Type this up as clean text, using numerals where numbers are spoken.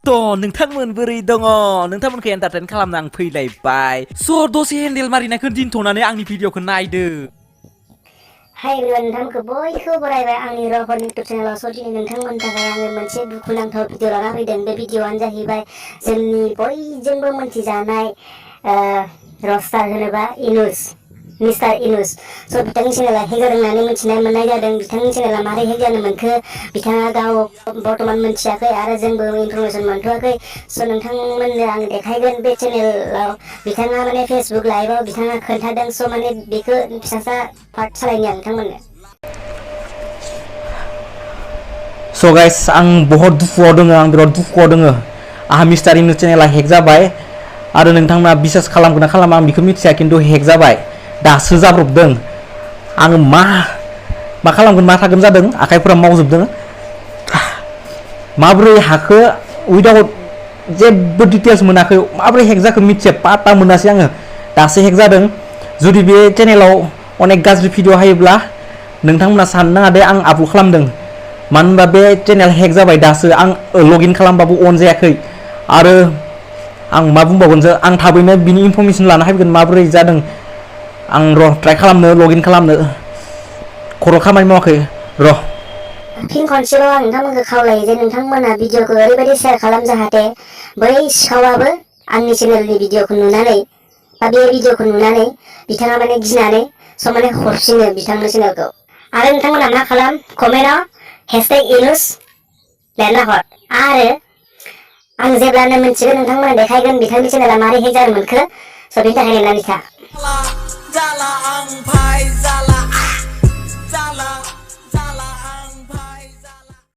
नोंथांमोन बोरै दङ नोंथांमोनखौ एन्टारटेन खालामनो आं फैलायबाय स' दसे हेन्डेल मारिनायखौ दिनथ'नानै आंनि भिडिअखौ नायदो हाय एभ्रिवान नोंथांमोनखौ बयखौबो बरायबाय आंनि रावफोर इउटुब चेनेलाव सदिनै नोंथांमोननि थाखाय आङो मोनसे दुखुनांथाव भिडिअ लाना फैदों बे भिडिअआनो जाहैबाय जोंनि बयजोंबो मोनथिजानाय रस्टार होनोबा इनुस मिस्टार इनुस स' बिथांनि चेनेला हेक जादों होननानै मिथिनाय मोननाय जादों बिथांनि चेनेला मारै हेक जानो मोनखो बिथाङा गाव बर्तमान मोनथियाखै आरो जोंबो इनफरमेसन मोनथ'वाखै स' नोंथांमोननो आं देखायगोन बे चेनेलाव बिथाङा माने फेसबुक लाइभआव बिथाङा खोन्थादों स' माने बेखौ फिसासा पार्ट सालायनि आं नोंथांमोननो स' गाइस आं बहुत दुखुआव दङ आं बिराद दुखुआव दङ आंहा मिस्टार इनुस चेनेला हेक जाबाय आरो नोंथांमोना बिसास खालामगोन ना खालामा आं बेखौ मिथिया खिन्थु हेक जाबाय दासो जाब्रबदों आङो मा खालामगोन मा थागोन जादों आखाइफोरा मावजोबदों माबोरै हाखो उइदाउट जेबो डिटेल्स मोनाखै माबोरै हेक जाखो मिथिया पात्ता मोनासै आङो दासो हेक जादों जुदि बे चेनेलाव अनेक गाज्रि भिडिअ हायोब्ला नोंथांमोना साननो नाङा दे आं आपल'ड खालामदों मानो होनबा बे चेनेल हेक जाबाय दासो आं लगइन खालामबाबो अन जायाखै आरो आं मा बुंबावगोन आं थाबैनो बिनि इनफरमेसन लाना फैगोन माबोरै जादों आं र' ट्राइ खालामनो लगइन खालामनो खर' खामानि मावाखै र' फिन खनसेबाव आं नोंथांमोनखौ खावलायो जे नोंथांमोना भिडिअखौ ओरैबायदि शेयार खालाम जाहाथे बै सिखावाबो आंनि चेनेलनि भिडिअखौ नुनानै बा बे भिडिअखौ नुनानै बिथाङा माने गिनानै स' माने हरफिनो बिथांनि चेनेलखौ आरो नोंथांमोना मा खालाम कमेन्टआव #इनुस लिरना हर आरो आं जेब्लानो मिथिगोन नोंथांमोना देखायगोन बिथांनि चेनेला मारै हेक जानो मोनखो स' बेनि थाखाय नेनानै था